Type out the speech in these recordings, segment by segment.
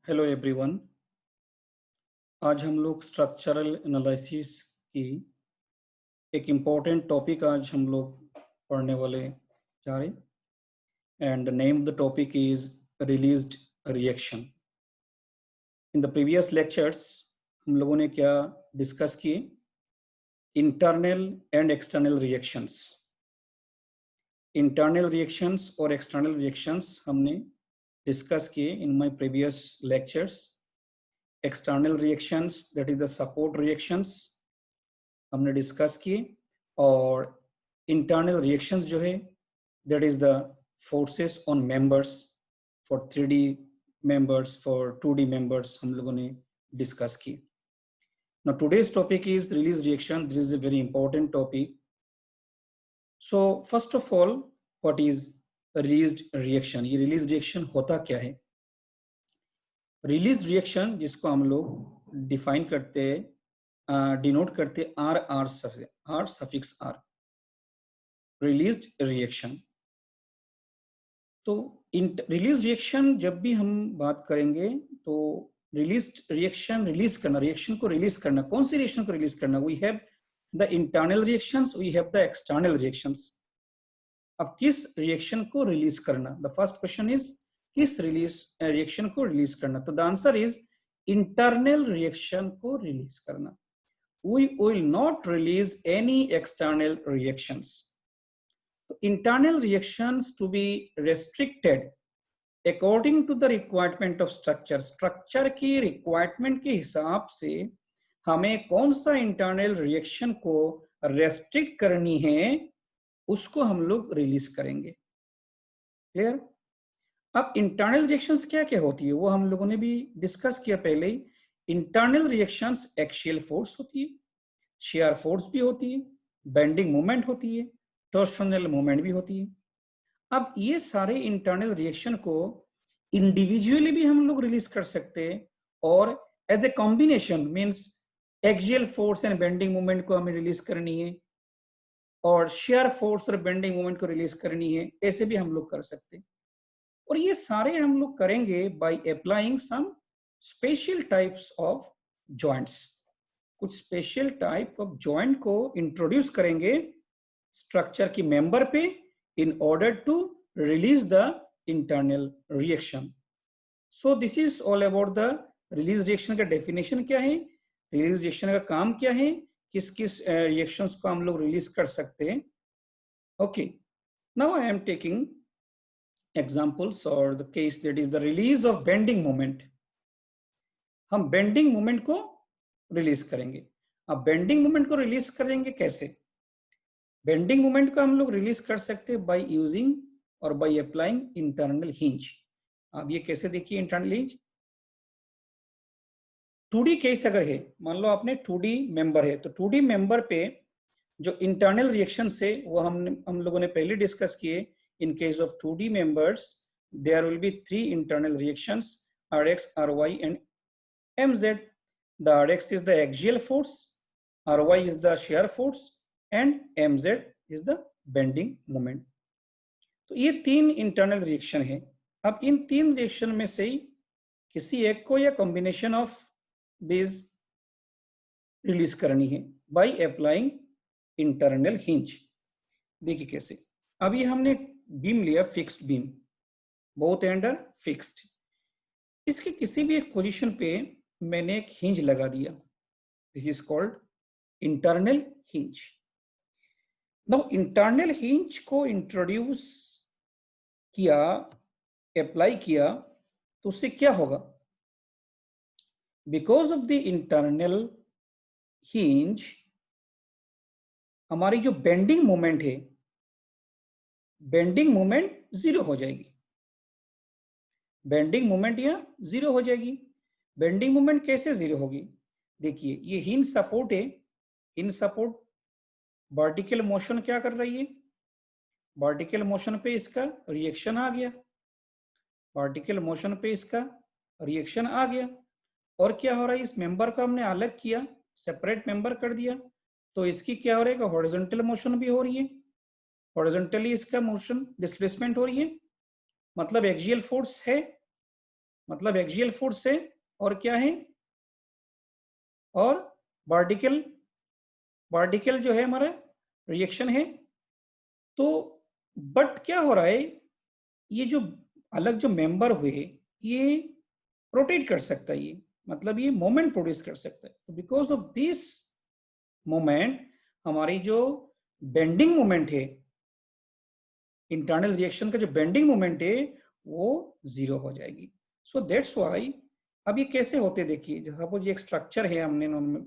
Hello everyone. आज हम लोग स्ट्रक्चरल एनालिसिस की एक इम्पॉर्टेंट टॉपिक आज हम लोग पढ़ने वाले जा रहे हैं and the name of the topic is released reaction. In the previous lectures हम लोगों ने क्या डिस्कस किए? Internal and external reactions. Internal reactions और एक्सटर्नल रिएक्शंस हमने डिस्कस किए in my previous lectures. External reactions that is the support reactions हमने discuss किए, और इंटरनल रिएक्शंस जो है that is the forces on members for 3D members, for 2D members हम लोगों ने डिस्कस की। Now today's topic is release reaction. This is a very important topic. So first of all, what is release reaction? ये release reaction होता क्या है? Release reaction जिसको हम लोग डिफाइन करते हैं, डिनोट करते R suffix R, released reaction. तो रिलीज रिएक्शन जब भी हम बात करेंगे तो रिलीज रिएक्शन, रिलीज करना, रिएक्शन को रिलीज करना, कौन सी रिएक्शन को रिलीज करना? We have the internal reactions, we have the external reactions. अब किस रिएक्शन को रिलीज करना? द फर्स्ट क्वेश्चन इज किस रिएक्शन को रिलीज करना? तो the answer is internal reaction को रिलीज करना। We will not release any external reactions. Internal reactions to be restricted according to the requirement of structure. Structure की requirement के हिसाब से हमें कौन सा internal reaction को restrict करनी है, उसको हम लोग रिलीज करेंगे। क्लियर? अब इंटरनल रिएक्शंस क्या क्या होती है वो हम लोगों ने भी डिस्कस किया पहले ही। इंटरनल रिएक्शंस एक्सियल फोर्स होती है, शेयर फोर्स भी होती है, बेंडिंग मोमेंट होती है, टॉर्सनल मोमेंट भी होती है। अब ये सारे इंटरनल रिएक्शन को इंडिविजुअली भी हम लोग रिलीज कर सकते हैं, और as a combination means axial force and bending moment को हमें रिलीज करनी है, और शेयर फोर्स और बेंडिंग मोमेंट को रिलीज करनी है, ऐसे भी हम लोग कर सकते हैं। और ये सारे हम लोग करेंगे by applying some special types of joints. कुछ स्पेशल टाइप ऑफ जॉइंट को इंट्रोड्यूस करेंगे स्ट्रक्चर की मेंबर पे in order to release the internal reaction. So this is all about the release reaction का डेफिनेशन क्या है, रिलीज रिएक्शन का काम क्या है, किस किस रिएक्शंस को हम लोग रिलीज कर सकते हैं। Okay, now I am taking examples or the case that is the release of bending moment. हम बेंडिंग मोमेंट को रिलीज करेंगे। अब बेंडिंग मोमेंट को रिलीज करेंगे कैसे? बेंडिंग मोमेंट को हम लोग रिलीज कर सकते हैं बाय यूजिंग और बाय अप्लाइंग इंटरनल हिंज। अब ये कैसे देखिए इंटरनल हिंज। 2D केस अगर है, मान लो आपने 2D मेंबर है, तो 2D मेंबर पे जो इंटरनल रिएक्शन है वो हम लोगों ने पहले डिस्कस किए। In case of 2D members, there will be 3 internal reactions, Rx, Ry and Mz. The Rx is the axial force, Ry is the shear force and Mz is the bending moment. तो ये 3 internal reaction है। अब इन 3 reaction में से ही किसी एक को या कॉम्बिनेशन ऑफ दिस रिलीज करनी है बाय अप्लाइंग इंटरनल हिंज। देखिए कैसे। अभी हमने बीम लिया, fixed beam, both end are fixed. इसके किसी भी एक पोजीशन पे मैंने एक हिंज लगा दिया, this is called internal hinge. Now internal hinge को इंट्रोड्यूस किया, अप्लाई किया, तो उससे क्या होगा? Because of the internal hinge हमारी जो बेंडिंग मोमेंट है, बेंडिंग मोमेंट जीरो हो जाएगी। बेंडिंग मोमेंट यहाँ जीरो हो जाएगी। बेंडिंग मोमेंट कैसे जीरो होगी? देखिए ये हिंज सपोर्ट है, हिंज सपोर्ट वर्टिकल मोशन क्या कर रही है? वर्टिकल मोशन पे इसका रिएक्शन आ गया, वर्टिकल मोशन पे इसका रिएक्शन आ गया। और क्या हो रहा है? इस मेंबर को हमने अलग किया, सेपरेट मेंबर कर दिया, तो इसकी क्या हो रहा है? हॉरिजॉन्टल मोशन भी हो रही है, हॉरिजॉन्टली इसका मोशन डिस्प्लेसमेंट हो रही है, मतलब एक्सियल फोर्स है मतलब एक्सियल फोर्स है और क्या है, और वर्टिकल वर्टिकल जो है हमारा रिएक्शन है। तो बट क्या हो रहा है, ये जो अलग जो मेंबर हुए ये रोटेट कर सकता है, ये मतलब ये मोमेंट प्रोड्यूस कर सकता है। तो बिकॉज ऑफ दिस मोमेंट हमारी जो बेंडिंग मोमेंट है, इंटरनल रिएक्शन का जो बेंडिंग मोमेंट है वो जीरो हो जाएगी। सो दैट्स व्हाई अब ये कैसे होते देखिए, सपोज ये एक स्ट्रक्चर है, हमने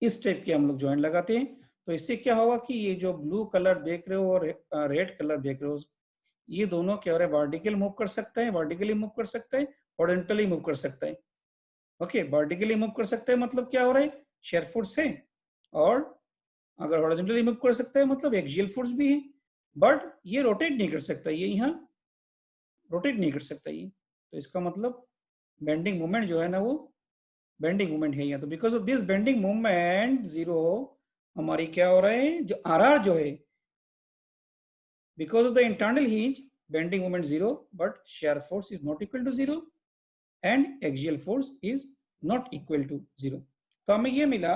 इस टाइप के हम लोग ज्वाइंट लगाते हैं, तो इससे क्या होगा कि ये जो ब्लू कलर देख रहे हो और रेड कलर देख रहे हो, ये दोनों क्या हो रहा है, वर्टिकल मूव कर सकता है, वर्टिकली मूव कर सकता है, हॉरिजॉन्टली मूव कर सकता है। ओके, वर्टिकली मूव कर सकता है मतलब क्या हो रहा है, शेयर फोर्स है, और अगर हॉरिजॉन्टली मूव कर सकता है मतलब एक्सियल फोर्स भी है। बट ये रोटेट नहीं कर सकता, ये यहाँ रोटेट नहीं कर सकता ये, तो इसका मतलब बेंडिंग मोमेंट जो है ना वो बेंडिंग मोमेंट है यहाँ। तो because of this bending moment zero, हमारी क्या हो रहा है, जो आर जो है, because of the internal hinge bending moment zero, but shear force is not equal to zero and axial force is not equal to zero। तो हमें ये मिला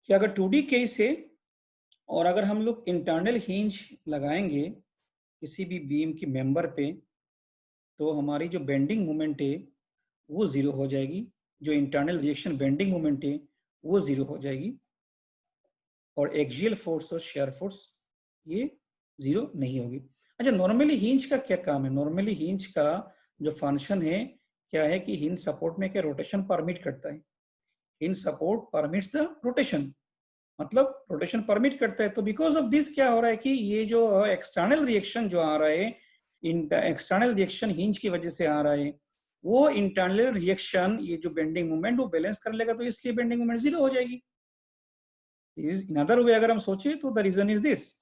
कि अगर 2D केस है और अगर हम लोग इंटरनल हिंज लगाएंगे किसी भी बीम की मेंबर पे, तो हमारी जो बेंडिंग मोमेंट है वो जीरो हो जाएगी, जो इंटरनल रिएक्शन बेंडिंग मोमेंट है वो जीरो हो जाएगी, और एक्सियल फोर्स और शेयर फोर्स ये जीरो नहीं होगी। अच्छा, नॉर्मली हिंज का क्या काम है, नॉर्मली हिंज का जो फंक्शन है क्या है कि हिंज सपोर्ट में क्या रोटेशन परमिट करता है, hinge support permits the rotation, मतलब रोटेशन परमिट करता है। तो बिकॉज ऑफ दिस क्या हो रहा है कि ये जो एक्सटर्नल रिएक्शन जो आ रहा है, एक्सटर्नल रिएक्शन हिंज की वजह से आ रहा है, वो इंटरनल रिएक्शन ये जो बेंडिंग मोमेंट वो बैलेंस कर लेगा, तो इसलिए बेंडिंग मोमेंट जीरो हो जाएगी। इन अदर वे अगर हम सोचे तो the reason is this.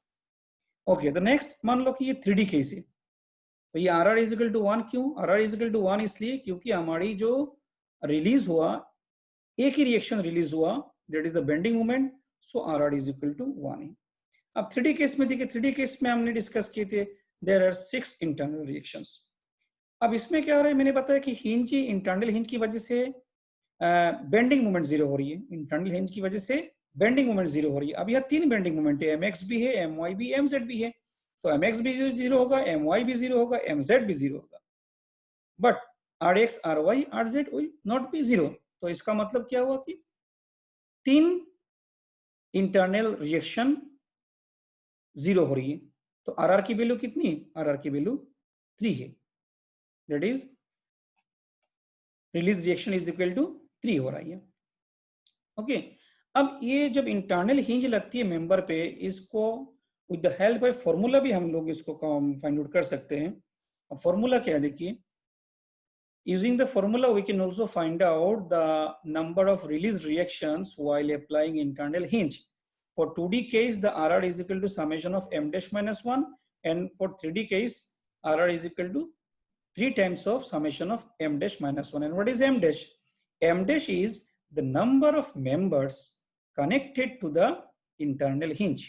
Okay, तो नेक्स्ट मान लो कि ये 3D केस है, तो ये आर आर इजिकल टू 1 क्यों, आर आर इजिकल टू 1 इसलिए क्योंकि हमारी जो रिलीज हुआ, एक ही रिएक्शन रिलीज हुआ, that is the bending moment, so R R is equal to 1 है। अब 3D केस में देखिए, 3D केस में हमने डिस्कस किए थे देयर आर 6 इंटरनल रिएक्शंस। अब इसमें क्या हो रहा है, मैंने बताया कि हिंज, इंटरनल हिंज की वजह से बेंडिंग मोमेंट जीरो हो रही है, इंटरनल हिंज की वजह से बेंडिंग मोमेंट जीरो हो रही है। अब यहाँ 3 बेंडिंग मोमेंट है, एम एक्स भी है, एम वाई भी, एम जेड भी है, तो एम एक्स भी जीरो होगा, एम वाई भी जीरो होगा, एम जेड भी जीरो होगा, but R X, R Y, R Z will not be zero. तो इसका मतलब क्या हुआ कि 3 इंटरनल रिएक्शन जीरो हो रही है। तो आर आर की वैल्यू कितनी है, आर आर की वैल्यू 3 है, that is release reaction is equal to 3 हो रही है। ओके, अब ये जब इंटरनल हिंज लगती है मेंबर पे, इसको with the help by formula भी हम लोग इसको फाइंड आउट कर सकते हैं। अब फॉर्मूला क्या है देखिए, using the formula we can also find out the number of released reactions while applying internal hinge. For 2D case the RR is equal to summation of m dash minus 1, and for 3D case RR is equal to 3 times of summation of m dash minus 1. And what is m dash? M dash is the number of members connected to the internal hinge,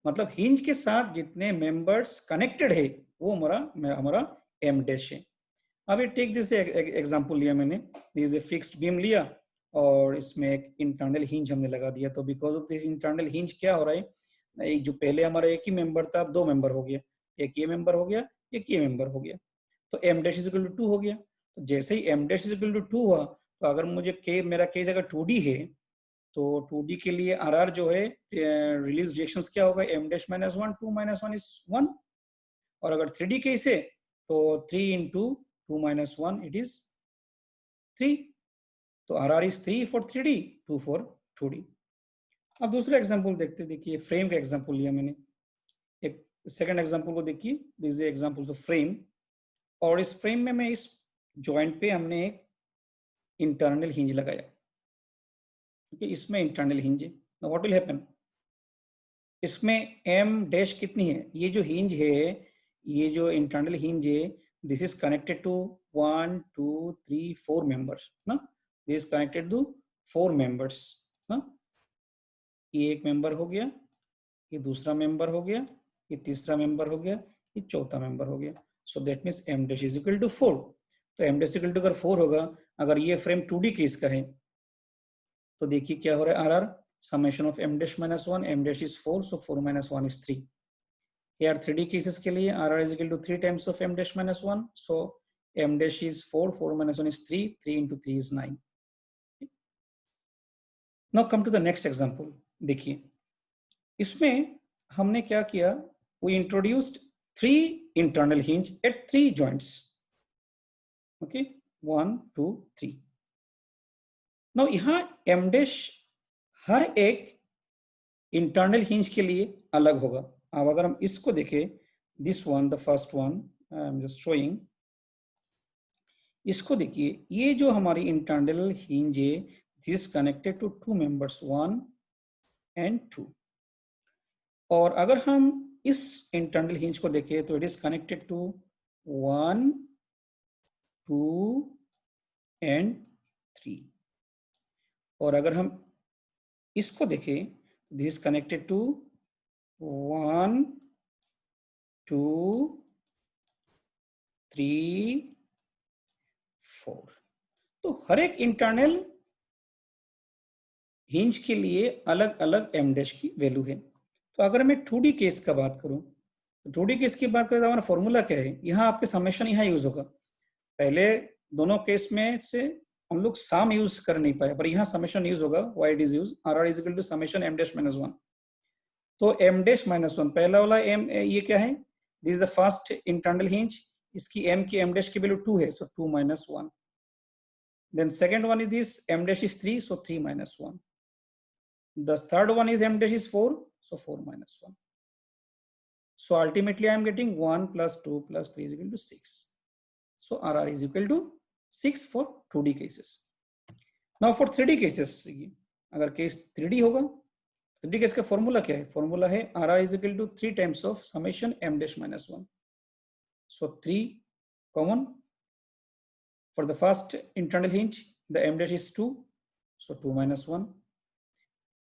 मतलब hinge के साथ जितने members connected है वो हमारा m dash है। अभी take this example लिया मैंने, दिस ए फिक्स्ड बीम लिया और इसमें एक इंटरनल हिंज हमने लगा दिया। तो because of this internal hinge क्या हो रहा है, एक जो पहले हमारा एक ही मेंबर था, 2 मेंबर हो गया, एक ये मेंबर हो गया, एक ये मेंबर हो गया, तो m dash is equal to 2 हो गया। तो जैसे ही m dash is equal to 2 हुआ, तो अगर मुझे मेरा केस अगर 2D है, तो 2D के लिए RR जो है रिलीज रिएक्शंस क्या होगा, m dash minus 1, 2 minus 1 is 1, और अगर 3D केस है तो 3 into 2 minus 1 it is 3, तो RR is 3 for 3D, 2 for 2D। अब दूसरा एग्जांपल देखते, देखिए फ्रेम का एग्जांपल लिया मैंने, एक सेकंड एग्जांपल को देखिए, this is example of frame, और इस फ्रेम में मैं इस जॉइंट पे हमने एक इंटरनल हिंज लगाया, ठीक है, इसमें इंटरनल हिंज है। नाउ व्हाट विल हैपन, इसमें m डैश कितनी है, ये जो हिंज है, ये जो इंटरनल हिंज है, this is connected to 1 2 3 4 members ना, this is connected to 4 members ना, ये एक मेंबर हो गया, ये दूसरा मेंबर हो गया, ये तीसरा मेंबर हो गया, ये चौथा मेंबर हो गया। So that means m dash is equal to 4। तो m डैश इक्वल टू अगर 4 होगा, अगर ये फ्रेम 2D केस का है, तो देखिए क्या हो रहा है, RR summation of m dash minus 1, m dash is 4, so 4 minus 1 is 3. Here 3D cases के लिए RR is equal to 3 times of m dash minus 1, so m dash is 4, 4 minus 1 is 3, 3 into 3 is 9. Now come to the next example. देखिए इसमें हमने क्या किया, we introduced 3 internal hinge at 3 joints. Okay, 1, 2, 3. Now यहाँ m dash हर एक internal hinge के लिए अलग होगा। अब अगर हम इसको देखें, this one, the first one, I am just showing, इसको देखिए, ये जो हमारी इंटरनल हिंज है, this connected to 2 members 1 and 2। और अगर हम इस इंटरनल हिंज को देखें तो it is connected to 1, 2 and 3। और अगर हम इसको देखें, this is connected to 1, 2, 3, 4। तो हर एक इंटरनल हिंज के लिए अलग अलग m डैश की वैल्यू है। तो अगर मैं 2D केस का बात करूं, तो 2D केस की बात करें तो हमारा फॉर्मूला क्या है, यहाँ आपके समेशन यहाँ यूज होगा। पहले दोनों केस में से हम लोग सम यूज कर नहीं पाए, पर यहाँ समेशन यूज होगा। Why it is use, RR is equal to summation m dash minus 1। तो m डैश माइनस 1 पहला वाला m, ये क्या है, this is the first internal hinge, इसकी m की m डैश की वैल्यू 2 है, so 2 minus 1। Then second one is this, m dash is 3, so 3 minus 1। The third one is m dash is 4, so 4 minus 1। So ultimately I am getting 1 plus 2 plus 3 is equal to 6. So RR is equal to 6 for 2D cases. Now for 3D cases, अगर case 3D होगा, 3D case का formula क्या है, formula है RR is equal to 3 times of summation m dash minus 1. So 3 common. For the first internal hinge, the m dash is 2, so 2 minus 1.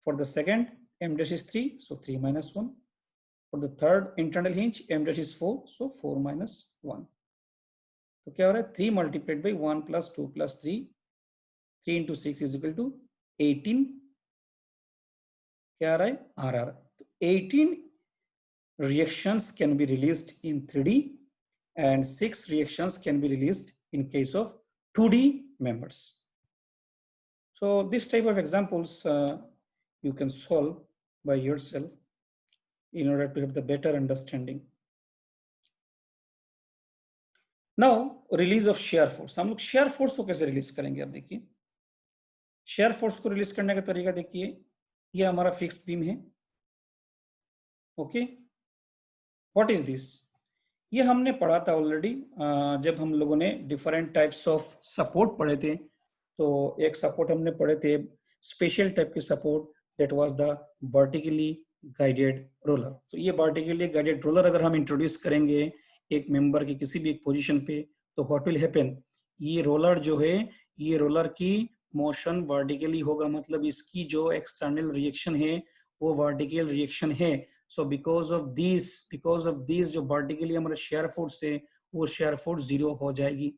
For the second, m dash is 3, so 3 minus 1. For the third internal hinge, m dash is 4, so 4 minus 1. तो क्या हो रहा है, 3 multiplied by 1 plus 2 plus 3, 3 into 6 is equal to 18। क्या आ रहा है, RR। तो 18 reactions can be released in 3D and 6 reactions can be released in case of 2D members. So this type of examples you can solve by yourself in order to have the better understanding. Now release of shear force, हम लोग shear force को कैसे release करेंगे। अब देखिए shear force को release करने का तरीका देखिए, ये हमारा फिक्स बीम है। ओके, व्हाट इज दिस, ये हमने पढ़ा था ऑलरेडी जब हम लोगों ने डिफरेंट टाइप्स ऑफ सपोर्ट पढ़े थे। तो एक सपोर्ट हमने पढ़े थे, स्पेशल टाइप के support, that was the vertically guided roller. तो ये वर्टिकली गाइडेड रोलर अगर हम इंट्रोड्यूस करेंगे एक मेंबर की किसी भी एक पोजीशन पे, तो व्हाट विल हैपन, ये रोलर जो है, ये रोलर की मोशन वर्टिकली होगा, मतलब इसकी जो एक्सटर्नल रिएक्शन है वो वर्टिकल रिएक्शन है। सो बिकॉज ऑफ दिस जो वर्टिकली हमारा शेयर फोर्स है, वो शेयर फोर्स 0 हो जाएगी।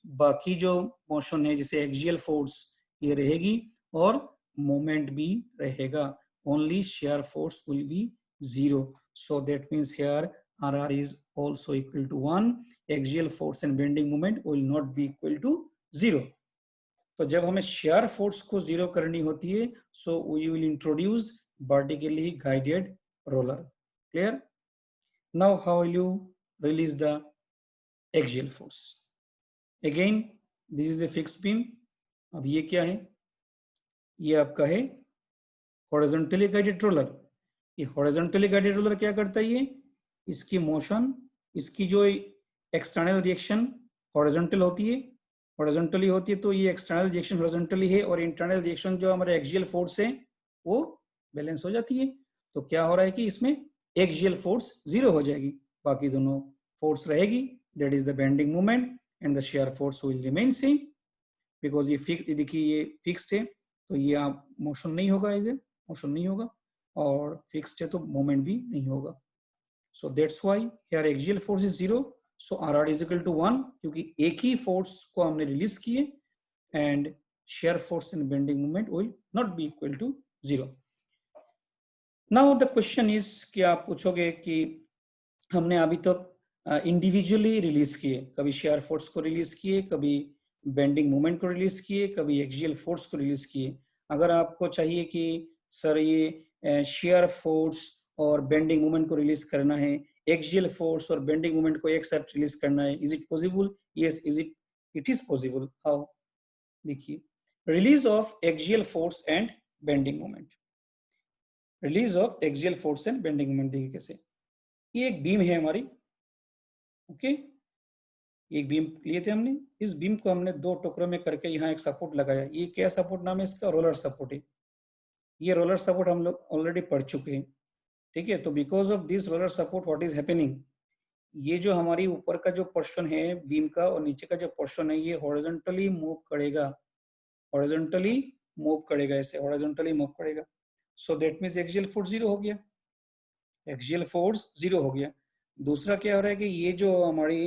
बाकी जो मोशन है जैसे एक्सियल फोर्स, ये रहेगी और मोमेंट भी रहेगा, only shear force will be 0। So that means here RR is also equal to 1, axial force and bending moment will not be equal to 0। तो जब हमें shear force को 0 करनी होती है, so we will introduce vertically guided roller। Clear? Now how will you release the axial force? Again, this is a fixed beam। अब ये क्या है, ये आपका है horizontally guided roller। ये horizontally guided roller क्या करता है, ये इसकी मोशन, इसकी जो एक्सटर्नल रिएक्शन हॉरिजॉन्टल होती है, हॉरिजॉन्टली होती है, तो ये एक्सटर्नल रिएक्शन हॉरिजॉन्टली है और इंटरनल रिएक्शन जो हमारे एक्सियल फोर्स है वो बैलेंस हो जाती है। तो क्या हो रहा है कि इसमें एक्सियल फोर्स 0 हो जाएगी, बाकी दोनों फोर्स रहेगी, that is the bending moment and the shear force will remain same. Because ये फिक्स, देखिए ये फिक्स्ड है तो ये आप मोशन नहीं होगा, इधर मोशन नहीं होगा, और फिक्स्ड है तो मोमेंट भी नहीं होगा। So that's why here axial force is 0, so RR is equal to 1 क्योंकि एक ही फोर्स को हमने रिलीज किए, and shear force and bending moment will not be equal to 0. Now the question is कि आप पूछोगे कि हमने अभी तक इंडिविजुअली रिलीज किए, कभी शेयर फोर्स को रिलीज किए, कभी बेंडिंग मोमेंट को रिलीज किए, कभी एक्सियल फोर्स को रिलीज किए. अगर आपको चाहिए कि सर ये शेयर फोर्स और बेंडिंग मोमेंट को रिलीज करना है, एक्सियल फोर्स और बेंडिंग मोमेंट को एक साथ रिलीज करना है, is it possible? Yes, it is possible. How? देखिए, release of axial force and bending moment. Release of axial force and bending moment देखिए कैसे. ये एक बीम है हमारी, ओके. एक बीम लिए थे हमने, इस बीम को हमने दो टुकड़ों में करके यहाँ एक सपोर्ट लगाया. ये क्या सपोर्ट नाम है इसका? रोलर सपोर्ट है. ये रोलर सपोर्ट हम लोग ऑलरेडी पढ़ चुके हैं, ठीक है. तो because of this roller support what is happening, ये जो हमारी ऊपर का जो पोर्शन है बीम का और नीचे का जो पोर्शन है ये हॉरिजॉन्टली मूव करेगा, हॉरिजॉन्टली मूव करेगा, ऐसे हॉरिजॉन्टली मूव करेगा. So that means axial force 0 हो गया, एक्सियल फोर्स 0 हो गया. दूसरा क्या हो रहा है कि ये जो हमारी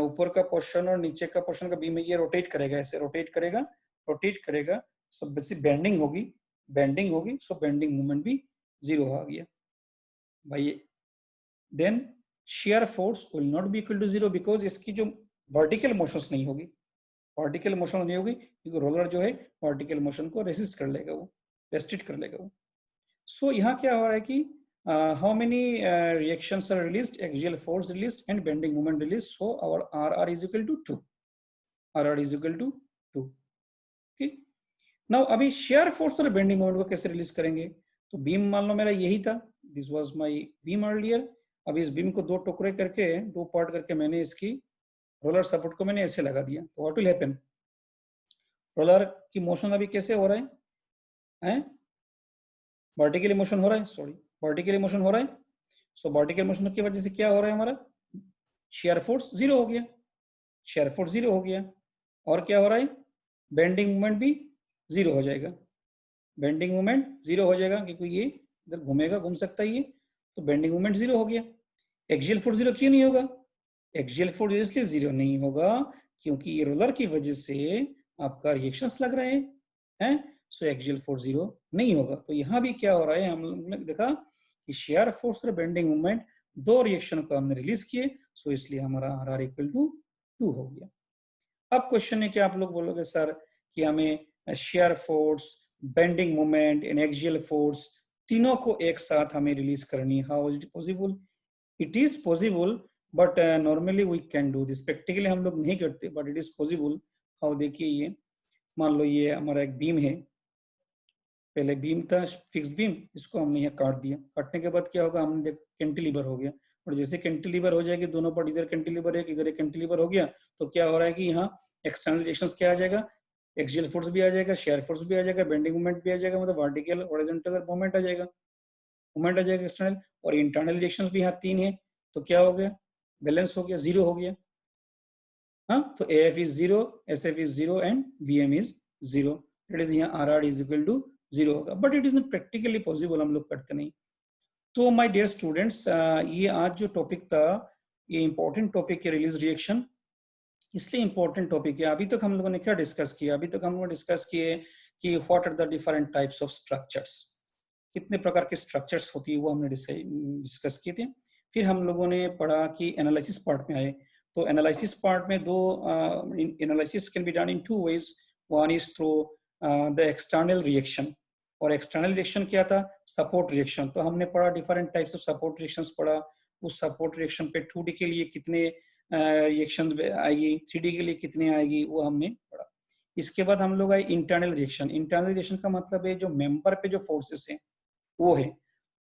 ऊपर का पोर्शन और नीचे का पोर्शन का बीम है ये रोटेट करेगा, ऐसे रोटेट करेगा, रोटेट करेगा. सो बेसिक बेंडिंग होगी, बेंडिंग होगी. सो बेंडिंग मूवमेंट भी 0 आ गया भाई. Then shear force will not be equal to 0 because इसकी जो वर्टिकल मोशंस नहीं होगी, वर्टिकल मोशन नहीं होगी क्योंकि रोलर जो है वर्टिकल मोशन को रेसिस्ट कर लेगा, वो रेस्ट्रिक्ट कर लेगा वो. सो यहाँ क्या हो रहा है कि how many reactions are released, axial force released and bending moment released. So our RR is equal to 2, RR is equal to 2. Okay. Now अभी शेयर फोर्स और बेंडिंग मोमेंट को कैसे रिलीज करेंगे? तो बीम मान लो मेरा यही था, this was my beam earlier. अब इस बीम को दो टुकड़े करके, दो पार्ट करके मैंने इसकी रोलर सपोर्ट को मैंने ऐसे लगा दिया. तो व्हाट विल हैपन? रोलर की मोशन अभी कैसे हो रहा है? वर्टिकली मोशन हो रहा है, सॉरी वर्टिकली मोशन हो रहा है. सो वर्टिकल मोशन की वजह से क्या हो रहा है हमारा? शेयर फोर्स 0 हो गया, शेयर फोर्स 0 हो गया. और क्या हो रहा है? बेंडिंग मूवमेंट भी 0 हो जाएगा, बेंडिंग मूवमेंट 0 हो जाएगा क्योंकि ये इधर घूमेगा, घूम सकता है ये. तो बेंडिंग मूवमेंट 0 हो गया. एक्सियल फोर्स 0 क्यों नहीं होगा? एक्सियल फोर्स इसलिए 0 नहीं होगा क्योंकि ये रोलर की वजह से आपका रिएक्शंस लग रहे हैं. सो एक्सियल फोर्स 0 नहीं होगा. तो यहाँ भी क्या हो रहा है, हम लोगों ने देखा कि शेयर फोर्स और बेंडिंग मूवमेंट दो रिएक्शन को हमने रिलीज किए. सो इसलिए हमारा RR इक्वल टू 2 हो गया. अब क्वेश्चन है कि आप लोग बोलोगे सर कि हमें share force, bending moment and axial force तीनों को एक साथ हमें रिलीज करनी है. How is it possible? It is possible but normally we can do this. Practically हम लोग नहीं करते but it is possible. How? देखिए, ये मान लो ये हमारा एक बीम है, पहले बीम था फिक्स बीम, इसको हमने यहाँ काट दिया. काटने के बाद क्या होगा, हमने देखा कैंटिलीवर हो गया. और जैसे कैंटिलीवर हो जाएगी, दोनों पर इधर कैंटिलीवर है, इधर एक कैंटिलीवर हो गया, तो क्या हो रहा है कि यहाँ एक्सटर्नल रिएक्शंस क्या आ जाएगा? एक्सियल फोर्स भी आ जाएगा, शेयर फोर्स भी आ जाएगा, बेंडिंग मोमेंट भी आ जाएगा, मतलब वर्टिकल हॉरिजॉन्टल मोमेंट आ जाएगा, मोमेंट आ जाएगा एक्सटर्नल. और इंटरनल रिएक्शंस भी यहाँ 3 है. तो क्या हो गया? बैलेंस हो गया, 0 हो गया. हाँ, तो AF is 0, SF is 0 and BM is 0. That is यहाँ RR इज इक्वल टू 0 होगा. But it is not practically possible, हम लोग करते नहीं. तो माय डियर स्टूडेंट्स, ये आज जो टॉपिक था ये इंपॉर्टेंट टॉपिक है, रिलीज रिएक्शन. इसलिए इंपॉर्टेंट टॉपिक है. अभी तक हम लोगों ने क्या डिस्कस किया? अभी तक हम लोग डिस्कस किए कि what are the different types of structures, कितने प्रकार के स्ट्रक्चर्स होती है वो हमने डिस्कस किए थे. फिर हम लोगों ने पढ़ा कि एनालिसिस पार्ट में आए. तो एनालिसिस पार्ट में दो analysis can be done in 2 ways. One is through the external reaction. और एक्सटर्नल रिएक्शन क्या था? Support reaction. तो हमने पढ़ा different types of support reactions पढ़ा. उस सपोर्ट रिएक्शन पे 2D के लिए कितने रिएक्शन आएगी, 3D के लिए कितने आएगी, वो हमने पढ़ा. इसके बाद हम लोग आए इंटरनल रिएक्शन. इंटरनल रिएक्शन का मतलब है जो मेंबर पे जो फोर्सेस हैं वो है.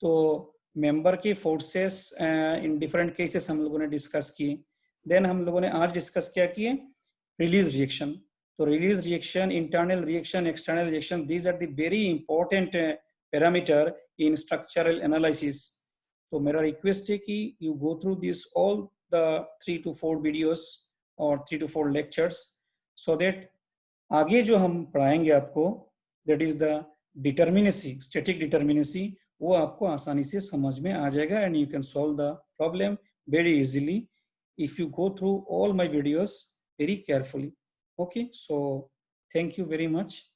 तो मेंबर की फोर्सेस इन डिफरेंट केसेस हम लोगों ने डिस्कस किए. देन हम लोगों ने आज डिस्कस क्या किए? Release reaction. तो release reaction, internal reaction, external reaction, these are the very important parameter in structural analysis. तो मेरा रिक्वेस्ट है कि you go through this all the 3 to 4 videos और 3 to 4 लेक्चर्स, सो दैट आगे जो हम पढ़ाएंगे आपको, that is the determinacy, static determinacy, वो आपको आसानी से समझ में आ जाएगा and you can solve the problem very easily. if you go through all my videos very carefully. Okay, so thank you very much.